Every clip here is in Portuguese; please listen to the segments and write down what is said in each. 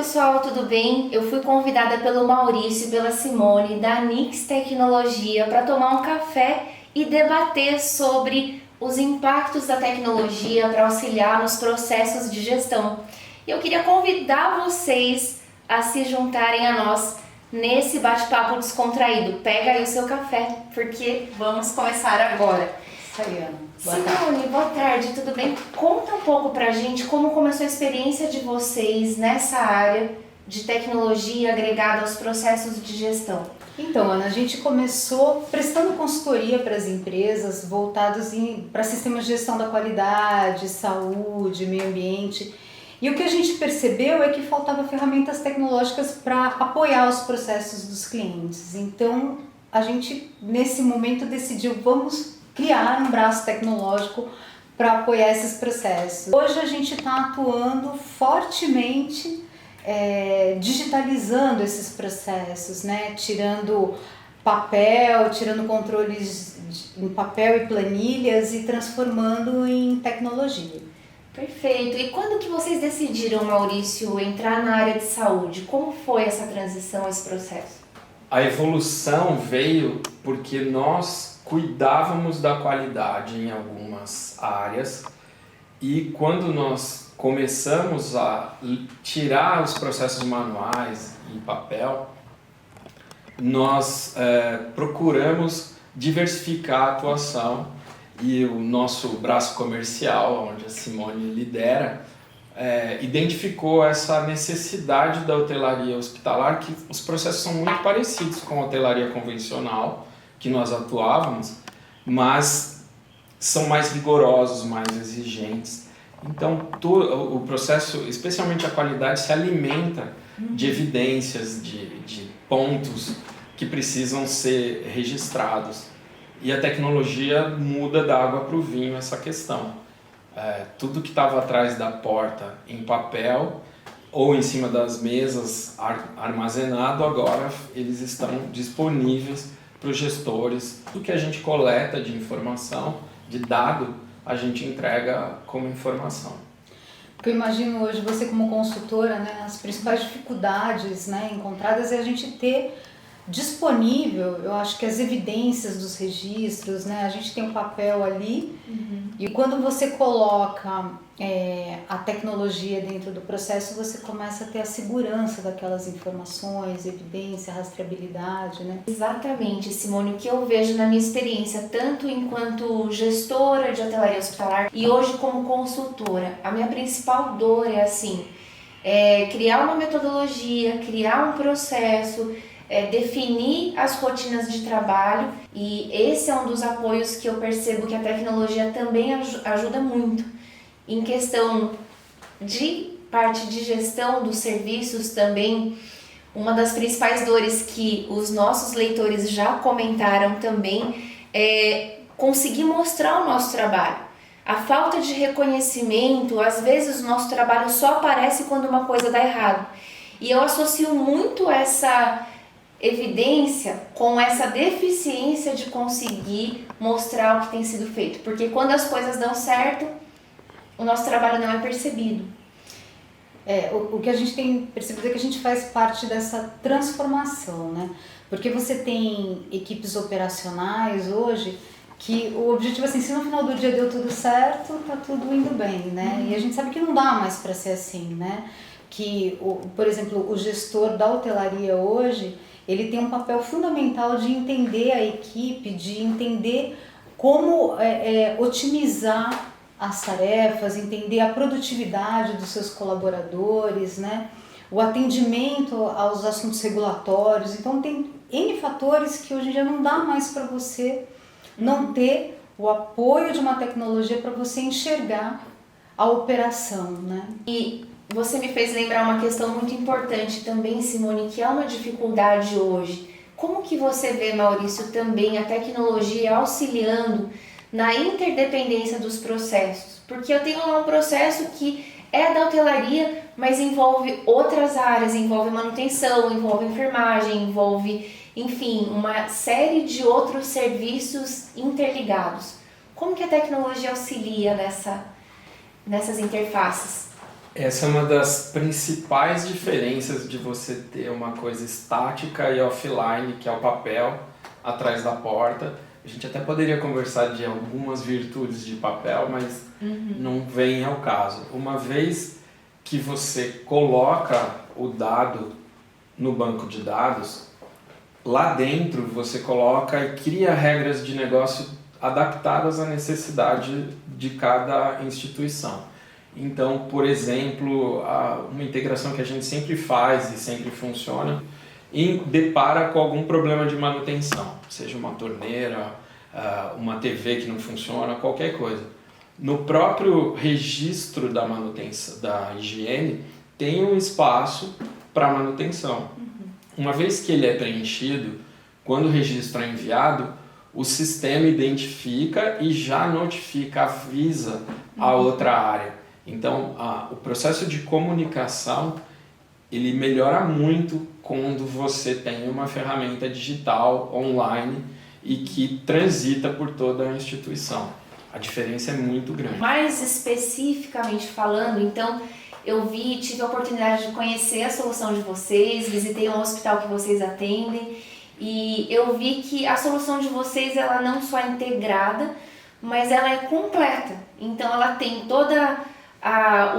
pessoal, tudo bem? Eu fui convidada pelo Maurício e pela Simone da Nix Tecnologia para tomar um café e debater sobre os impactos da tecnologia para auxiliar nos processos de gestão. Eu queria convidar vocês a se juntarem a nós nesse bate-papo descontraído. Pega aí o seu café, porque vamos começar agora. Isso aí, Ana. Simone, boa tarde, tudo bem? Conta um pouco pra gente como começou a experiência de vocês nessa área de tecnologia agregada aos processos de gestão. Então, Ana, a gente começou prestando consultoria para as empresas voltados para sistemas de gestão da qualidade, saúde, meio ambiente. E o que a gente percebeu é que faltava ferramentas tecnológicas para apoiar os processos dos clientes. Então, a gente, nesse momento, decidiu, vamos criar um braço tecnológico para apoiar esses processos. Hoje a gente está atuando fortemente, digitalizando esses processos, né? Tirando papel, tirando controles em papel e planilhas e transformando em tecnologia. Perfeito. E quando que vocês decidiram, Maurício, entrar na área de saúde? Como foi essa transição, esse processo? A evolução veio porque nós cuidávamos da qualidade em algumas áreas e quando nós começamos a tirar os processos manuais em papel, nós procuramos diversificar a atuação e o nosso braço comercial, onde a Simone lidera, identificou essa necessidade da hotelaria hospitalar, que os processos são muito parecidos com a hotelaria convencional, que nós atuávamos, mas são mais rigorosos, mais exigentes. Então, o processo, especialmente a qualidade, se alimenta de evidências, de pontos que precisam ser registrados. E a tecnologia muda da água para o vinho essa questão. Tudo que estava atrás da porta em papel ou em cima das mesas armazenado, agora eles estão disponíveis para os gestores. Tudo que a gente coleta de informação, de dado, a gente entrega como informação. Porque eu imagino hoje você como consultora, né, as principais dificuldades, né, encontradas é a gente ter disponível, eu acho que as evidências dos registros, né, a gente tem um papel ali e quando você coloca a tecnologia dentro do processo, você começa a ter a segurança daquelas informações, evidência, rastreabilidade, né? Exatamente, Simone, o que eu vejo na minha experiência, tanto enquanto gestora de hotelaria hospitalar e hoje como consultora, a minha principal dor é assim, criar uma metodologia, criar um processo, definir as rotinas de trabalho, e esse é um dos apoios que eu percebo que a tecnologia também ajuda muito em questão de parte de gestão dos serviços também. Uma das principais dores que os nossos leitores já comentaram também é conseguir mostrar o nosso trabalho. A falta de reconhecimento, às vezes o nosso trabalho só aparece quando uma coisa dá errado. E eu associo muito essa evidência com essa deficiência de conseguir mostrar o que tem sido feito, porque quando as coisas dão certo, o nosso trabalho não é percebido. O que a gente tem percebido é que a gente faz parte dessa transformação, né? Porque você tem equipes operacionais hoje que o objetivo é assim, se no final do dia deu tudo certo, tá tudo indo bem, né? E a gente sabe que não dá mais para ser assim, né? Que, por exemplo, o gestor da hotelaria hoje, ele tem um papel fundamental de entender a equipe, de entender como otimizar as tarefas, entender a produtividade dos seus colaboradores, né? O atendimento aos assuntos regulatórios. Então tem N fatores que hoje em dia não dá mais para você não ter o apoio de uma tecnologia para você enxergar a operação, né? E você me fez lembrar uma questão muito importante também, Simone, que é uma dificuldade hoje. Como que você vê, Maurício, também a tecnologia auxiliando na interdependência dos processos? Porque eu tenho lá um processo que é da hotelaria, mas envolve outras áreas, envolve manutenção, envolve enfermagem, envolve, enfim, uma série de outros serviços interligados. Como que a tecnologia auxilia nessas interfaces? Essa é uma das principais diferenças de você ter uma coisa estática e offline, que é o papel atrás da porta. A gente até poderia conversar de algumas virtudes de papel, mas não vem ao caso. Uma vez que você coloca o dado no banco de dados, lá dentro você coloca e cria regras de negócio adaptadas à necessidade de cada instituição. Então, por exemplo, uma integração que a gente sempre faz e sempre funciona, e depara com algum problema de manutenção, seja uma torneira, uma TV que não funciona, qualquer coisa. No próprio registro da manutenção, da higiene, tem um espaço para manutenção. Uma vez que ele é preenchido, quando o registro é enviado, o sistema identifica e já notifica, avisa a outra área. Então, o processo de comunicação, ele melhora muito quando você tem uma ferramenta digital, online, e que transita por toda a instituição. A diferença é muito grande. Mais especificamente falando, então, eu tive a oportunidade de conhecer a solução de vocês, visitei um hospital que vocês atendem, e eu vi que a solução de vocês, ela não só é integrada, mas ela é completa. Então, ela tem toda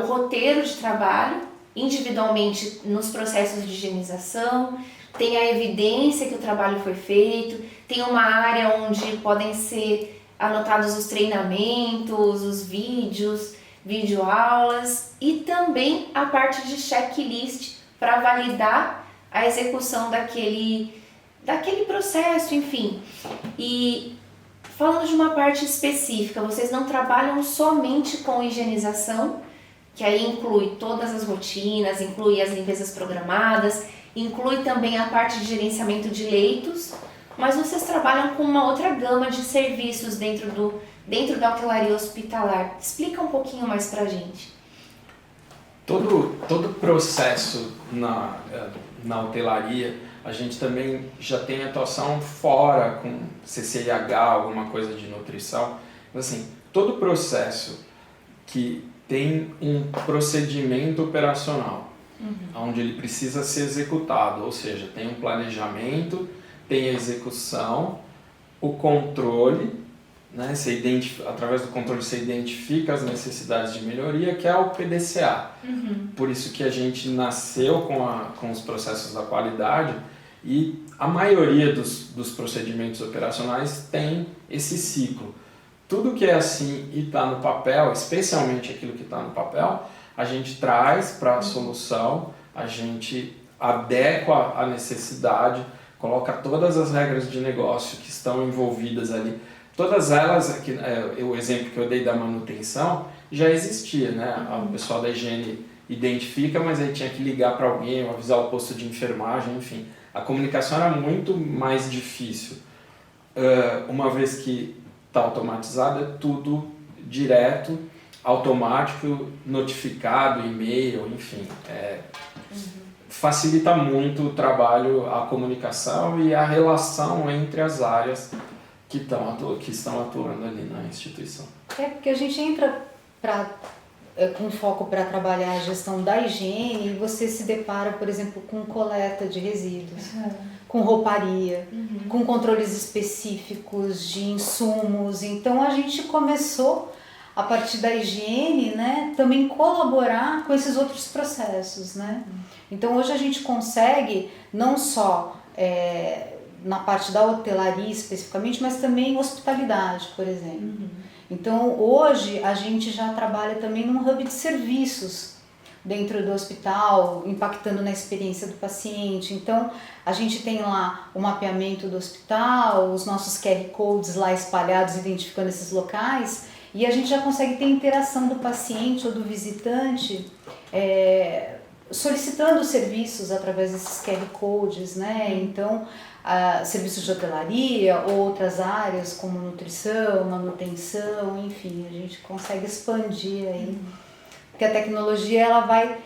o roteiro de trabalho, individualmente nos processos de higienização, tem a evidência que o trabalho foi feito, tem uma área onde podem ser anotados os treinamentos, os vídeos, videoaulas e também a parte de checklist para validar a execução daquele processo, enfim. E falando de uma parte específica, vocês não trabalham somente com higienização, que aí inclui todas as rotinas, inclui as limpezas programadas, inclui também a parte de gerenciamento de leitos, mas vocês trabalham com uma outra gama de serviços dentro da hotelaria hospitalar. Explica um pouquinho mais pra gente. Todo processo na hotelaria, a gente também já tem atuação fora com CCIH, alguma coisa de nutrição. Assim, todo processo que tem um procedimento operacional, onde ele precisa ser executado, ou seja, tem um planejamento, tem a execução, o controle, né? Através do controle você identifica as necessidades de melhoria, que é o PDCA. Por isso que a gente nasceu com os processos da qualidade e a maioria dos procedimentos operacionais tem esse ciclo. Tudo que é assim e está no papel, especialmente aquilo que está no papel, a gente traz para a solução, a gente adequa à necessidade, coloca todas as regras de negócio que estão envolvidas ali. Todas elas, o exemplo que eu dei da manutenção, já existia, né? O pessoal da higiene identifica, mas aí tinha que ligar para alguém, ou avisar o posto de enfermagem, enfim. A comunicação era muito mais difícil. Uma vez que está automatizado, é tudo direto, automático, notificado, e-mail, enfim. Facilita muito o trabalho, a comunicação e a relação entre as áreas que estão atuando ali na instituição. Porque a gente entra com foco para trabalhar a gestão da higiene e você se depara, por exemplo, com coleta de resíduos, com rouparia, com controles específicos de insumos. Então a gente começou, a partir da higiene, né, também colaborar com esses outros processos, né? Então hoje a gente consegue não só na parte da hotelaria especificamente, mas também hospitalidade, por exemplo. Então hoje a gente já trabalha também num hub de serviços dentro do hospital, impactando na experiência do paciente. Então a gente tem lá o mapeamento do hospital, os nossos QR Codes lá espalhados, identificando esses locais, e a gente já consegue ter interação do paciente ou do visitante solicitando serviços através desses QR Codes, né? Então, serviços de hotelaria, outras áreas como nutrição, manutenção, enfim, a gente consegue expandir aí. Porque a tecnologia, ela vai...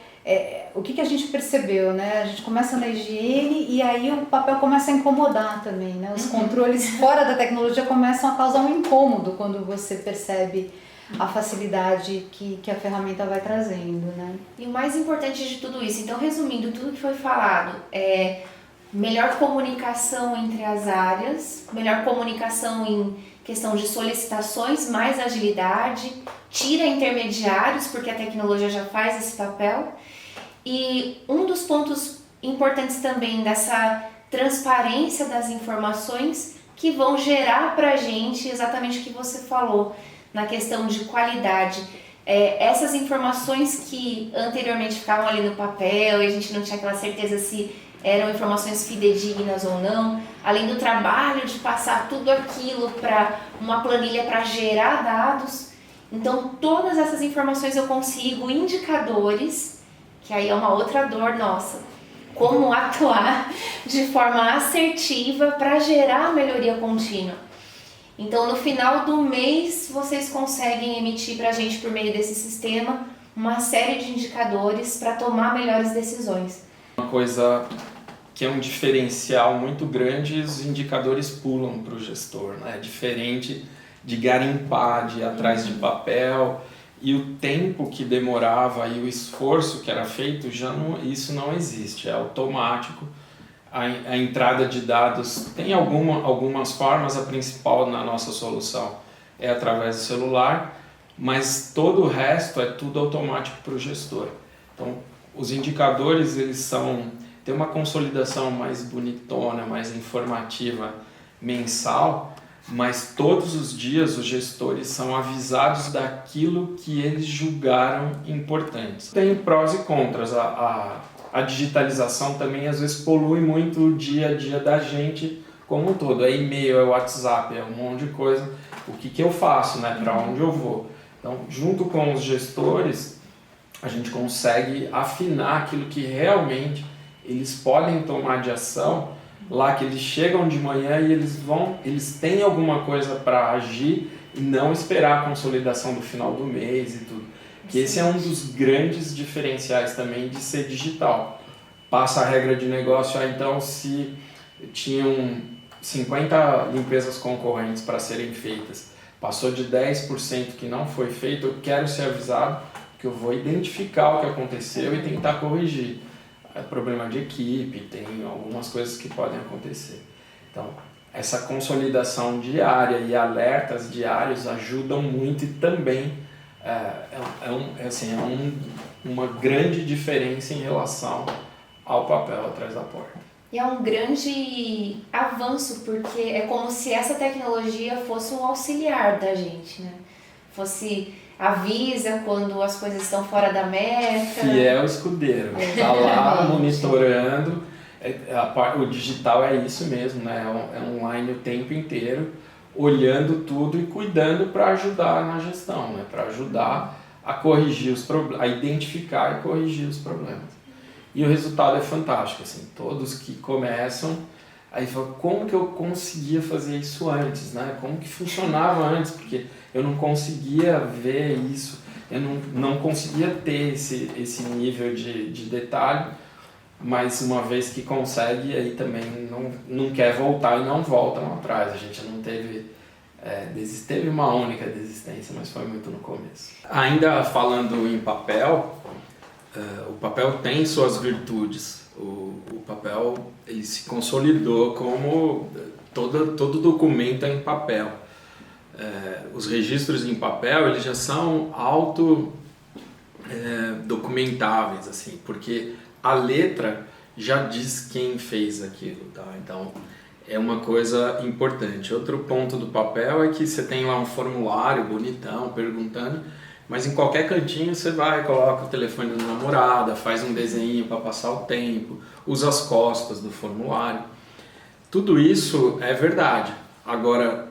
o que a gente percebeu, né? A gente começa na higiene e aí o papel começa a incomodar também, né? Os controles fora da tecnologia começam a causar um incômodo quando você percebe a facilidade que a ferramenta vai trazendo, né? E o mais importante de tudo isso, então resumindo tudo que foi falado, é melhor comunicação entre as áreas, melhor comunicação em questão de solicitações, mais agilidade, tira intermediários, porque a tecnologia já faz esse papel. E um dos pontos importantes também dessa transparência das informações que vão gerar para a gente exatamente o que você falou, na questão de qualidade. Essas informações que anteriormente ficavam ali no papel e a gente não tinha aquela certeza se eram informações fidedignas ou não, além do trabalho de passar tudo aquilo para uma planilha para gerar dados. Então, todas essas informações eu consigo indicadores, que aí é uma outra dor nossa, como atuar de forma assertiva para gerar melhoria contínua. Então, no final do mês, vocês conseguem emitir para a gente, por meio desse sistema, uma série de indicadores para tomar melhores decisões. Uma coisa que é um diferencial muito grande, os indicadores pulam para o gestor, né? É diferente de garimpar, de ir atrás de papel, e o tempo que demorava e o esforço que era feito, isso não existe, é automático. A entrada de dados tem algumas formas, a principal na nossa solução é através do celular, mas todo o resto é tudo automático para o gestor. Então, os indicadores têm uma consolidação mais bonitona, mais informativa mensal, mas todos os dias os gestores são avisados daquilo que eles julgaram importantes. Tem prós e contras. A digitalização também às vezes polui muito o dia a dia da gente como um todo. É e-mail, é WhatsApp, é um monte de coisa. O que eu faço, né? Para onde eu vou? Então, junto com os gestores, a gente consegue afinar aquilo que realmente eles podem tomar de ação, lá que eles chegam de manhã e eles têm alguma coisa para agir e não esperar a consolidação do final do mês e tudo. Que esse é um dos grandes diferenciais também de ser digital. Passa a regra de negócio, então se tinham 50 limpezas concorrentes para serem feitas, passou de 10% que não foi feito, eu quero ser avisado, que eu vou identificar o que aconteceu e tentar corrigir. É problema de equipe, tem algumas coisas que podem acontecer. Então, essa consolidação diária e alertas diários ajudam muito e também uma grande diferença em relação ao papel atrás da porta. E é um grande avanço, porque é como se essa tecnologia fosse um auxiliar da gente, né? Avisa quando as coisas estão fora da meta. Fiel escudeiro, está lá monitorando. O digital é isso mesmo, né? É online o tempo inteiro, olhando tudo e cuidando para ajudar na gestão, né? Para ajudar a corrigir os problemas, a identificar e corrigir os problemas. E o resultado é fantástico, assim, todos que começam, aí falam, como que eu conseguia fazer isso antes, né? Como que funcionava antes, porque eu não conseguia ver isso, eu não conseguia ter esse nível de detalhe, mas uma vez que consegue, aí também não quer voltar e não voltam atrás. A gente não teve uma única desistência, mas foi muito no começo. Ainda falando em papel, o papel tem suas virtudes. O papel ele se consolidou como todo documento é em papel. Os registros em papel eles já são documentáveis, assim, porque a letra já diz quem fez aquilo, tá? Então é uma coisa importante. Outro ponto do papel é que você tem lá um formulário bonitão perguntando, mas em qualquer cantinho você vai, coloca o telefone da namorada, faz um desenho para passar o tempo, usa as costas do formulário. Tudo isso é verdade. Agora,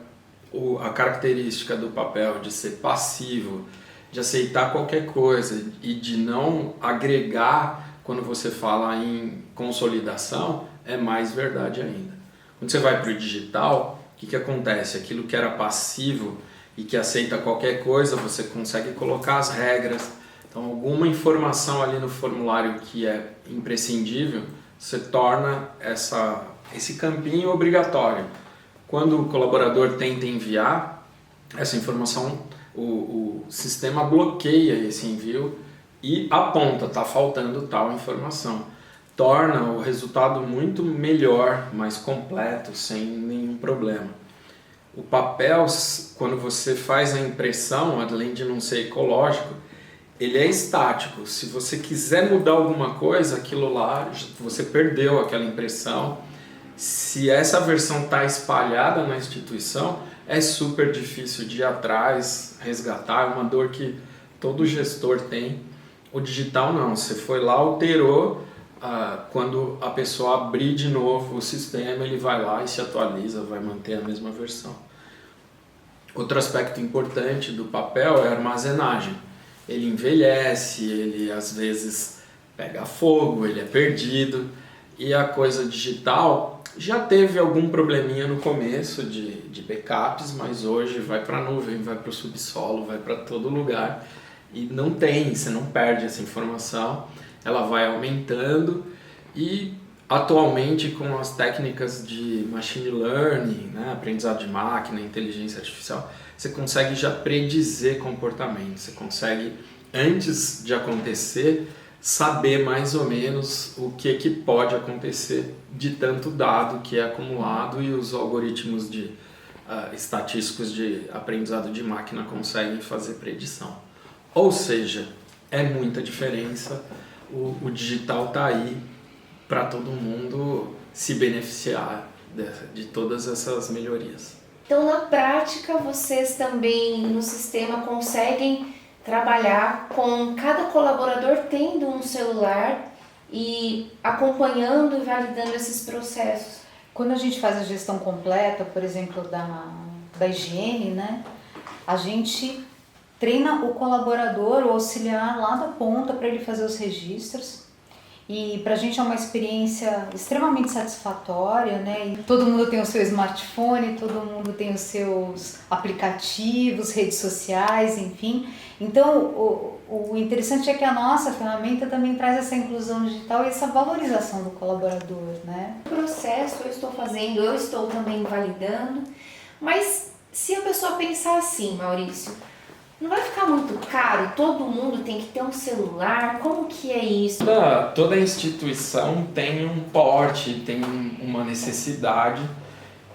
a característica do papel de ser passivo, de aceitar qualquer coisa e de não agregar quando você fala em consolidação, é mais verdade ainda. Quando você vai para o digital, o que acontece? Aquilo que era passivo e que aceita qualquer coisa, você consegue colocar as regras. Então, alguma informação ali no formulário que é imprescindível, você torna esse campinho obrigatório. Quando o colaborador tenta enviar, essa informação o sistema bloqueia esse envio e aponta, está faltando tal informação. Torna o resultado muito melhor, mais completo, sem nenhum problema. O papel, quando você faz a impressão, além de não ser ecológico, ele é estático. Se você quiser mudar alguma coisa, aquilo lá, você perdeu aquela impressão. Se essa versão está espalhada na instituição, é super difícil de ir atrás, resgatar, é uma dor que todo gestor tem. O digital não, você foi lá, alterou, quando a pessoa abrir de novo o sistema, ele vai lá e se atualiza, vai manter a mesma versão. Outro aspecto importante do papel é a armazenagem. Ele envelhece, ele às vezes pega fogo, ele é perdido, e a coisa digital já teve algum probleminha no começo de backups, mas hoje vai para a nuvem, vai para o subsolo, vai para todo lugar e não tem, você não perde essa informação, ela vai aumentando e atualmente com as técnicas de machine learning, né, aprendizado de máquina, inteligência artificial, você consegue já predizer comportamento, você consegue, antes de acontecer, saber mais ou menos o que pode acontecer de tanto dado que é acumulado e os algoritmos estatísticos de aprendizado de máquina conseguem fazer predição. Ou seja, é muita diferença, o digital está aí para todo mundo se beneficiar de todas essas melhorias. Então, na prática, vocês também no sistema conseguem trabalhar com cada colaborador tendo um celular e acompanhando e validando esses processos. Quando a gente faz a gestão completa, por exemplo, da higiene, né, a gente treina o colaborador, o auxiliar lá da ponta para ele fazer os registros. E para a gente é uma experiência extremamente satisfatória, né? E todo mundo tem o seu smartphone, todo mundo tem os seus aplicativos, redes sociais, enfim. Então, o interessante é que a nossa ferramenta também traz essa inclusão digital e essa valorização do colaborador, né? O processo eu estou fazendo, eu estou também validando, mas se a pessoa pensar assim, Maurício, não vai ficar muito caro? Todo mundo tem que ter um celular? Como que é isso? Toda instituição tem um porte, tem uma necessidade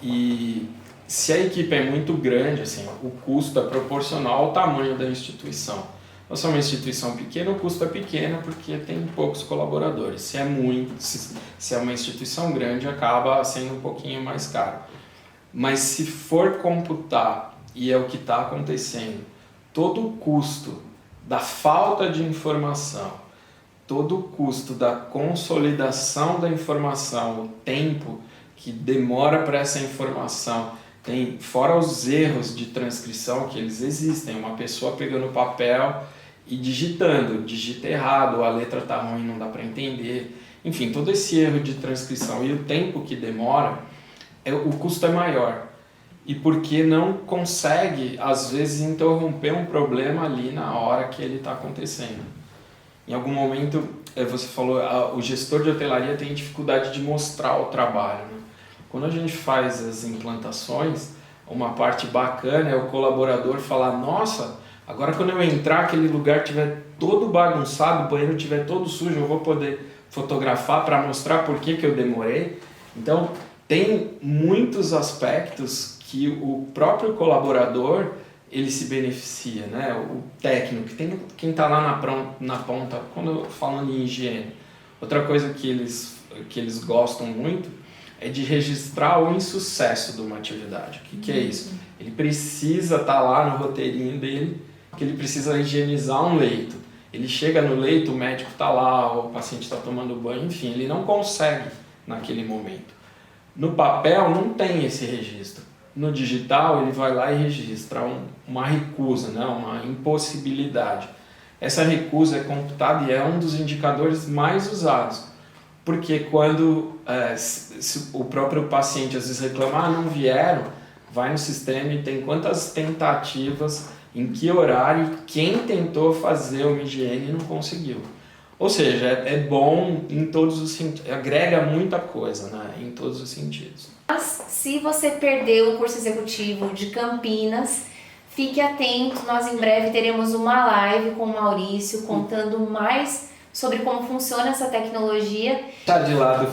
e se a equipe é muito grande, assim, o custo é proporcional ao tamanho da instituição. Se é uma instituição pequena, o custo é pequeno porque tem poucos colaboradores. Se é uma instituição grande, acaba sendo um pouquinho mais caro. Mas se for computar, e é o que está acontecendo, todo o custo da falta de informação, todo o custo da consolidação da informação, o tempo que demora para essa informação, fora os erros de transcrição que eles existem, uma pessoa pegando papel e digita errado, a letra está ruim, não dá para entender, enfim, todo esse erro de transcrição e o tempo que demora, o custo é maior. E porque não consegue, às vezes, interromper um problema ali na hora que ele está acontecendo. Em algum momento, você falou, o gestor de hotelaria tem dificuldade de mostrar o trabalho, né? Quando a gente faz as implantações, uma parte bacana é o colaborador falar, nossa, agora quando eu entrar, aquele lugar estiver todo bagunçado, o banheiro estiver todo sujo, eu vou poder fotografar para mostrar por que eu demorei. Então, tem muitos aspectos que o próprio colaborador ele se beneficia, né? O técnico, quem está lá na ponta, quando falando em higiene. Outra coisa que eles gostam muito é de registrar o insucesso de uma atividade. O que é isso? Ele precisa estar lá no roteirinho dele, que ele precisa higienizar um leito. Ele chega no leito, o médico está lá, o paciente está tomando banho, enfim, ele não consegue naquele momento. No papel não tem esse registro. No digital, ele vai lá e registra uma recusa, né? Uma impossibilidade. Essa recusa é computada e é um dos indicadores mais usados. Porque quando se o próprio paciente às vezes reclama, não vieram, vai no sistema e tem quantas tentativas, em que horário, quem tentou fazer uma higiene e não conseguiu. Ou seja, é bom em todos os sentidos, agrega muita coisa, né? Em todos os sentidos. Mas se você perdeu o curso executivo de Campinas, Fique atento, nós em breve teremos uma live com o Maurício contando mais sobre como funciona essa tecnologia. Deixar de lado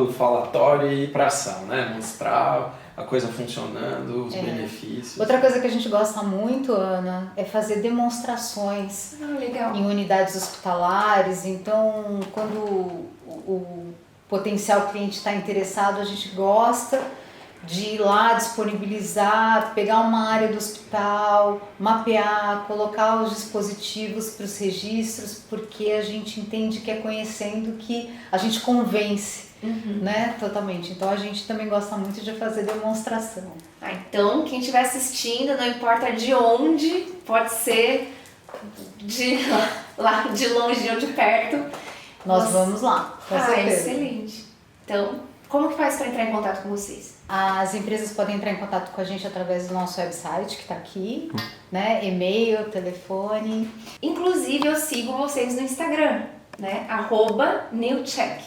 o falatório e ir para ação, né? Mostrar a coisa funcionando, os benefícios. Outra coisa que a gente gosta muito, Ana, é fazer demonstrações Legal. em unidades hospitalares. Então, quando o potencial cliente está interessado, a gente gosta de ir lá, disponibilizar, pegar uma área do hospital, mapear, colocar os dispositivos para os registros, porque a gente entende que é conhecendo que a gente convence, né, totalmente. Então a gente também gosta muito de fazer demonstração. Então, quem estiver assistindo, não importa de onde, pode ser lá de longe ou de perto. Nós vamos lá, com certeza. Excelente. Então, como que faz para entrar em contato com vocês? As empresas podem entrar em contato com a gente através do nosso website, que está aqui, né? E-mail, telefone. Inclusive, eu sigo vocês no Instagram, né? @newcheck.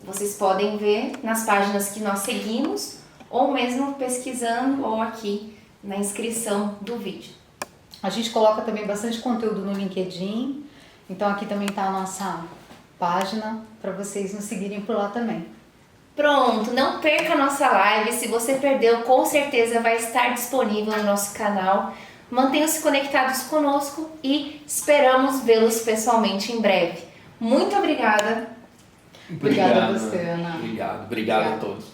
Vocês podem ver nas páginas que nós seguimos, ou mesmo pesquisando, ou aqui na inscrição do vídeo. A gente coloca também bastante conteúdo no LinkedIn, então aqui também está a nossa página para vocês nos seguirem por lá também. Pronto, não perca a nossa live. Se você perdeu, com certeza vai estar disponível no nosso canal. Mantenham-se conectados conosco e esperamos vê-los pessoalmente em breve. Muito obrigada. Obrigada a você, Ana. Obrigado a todos.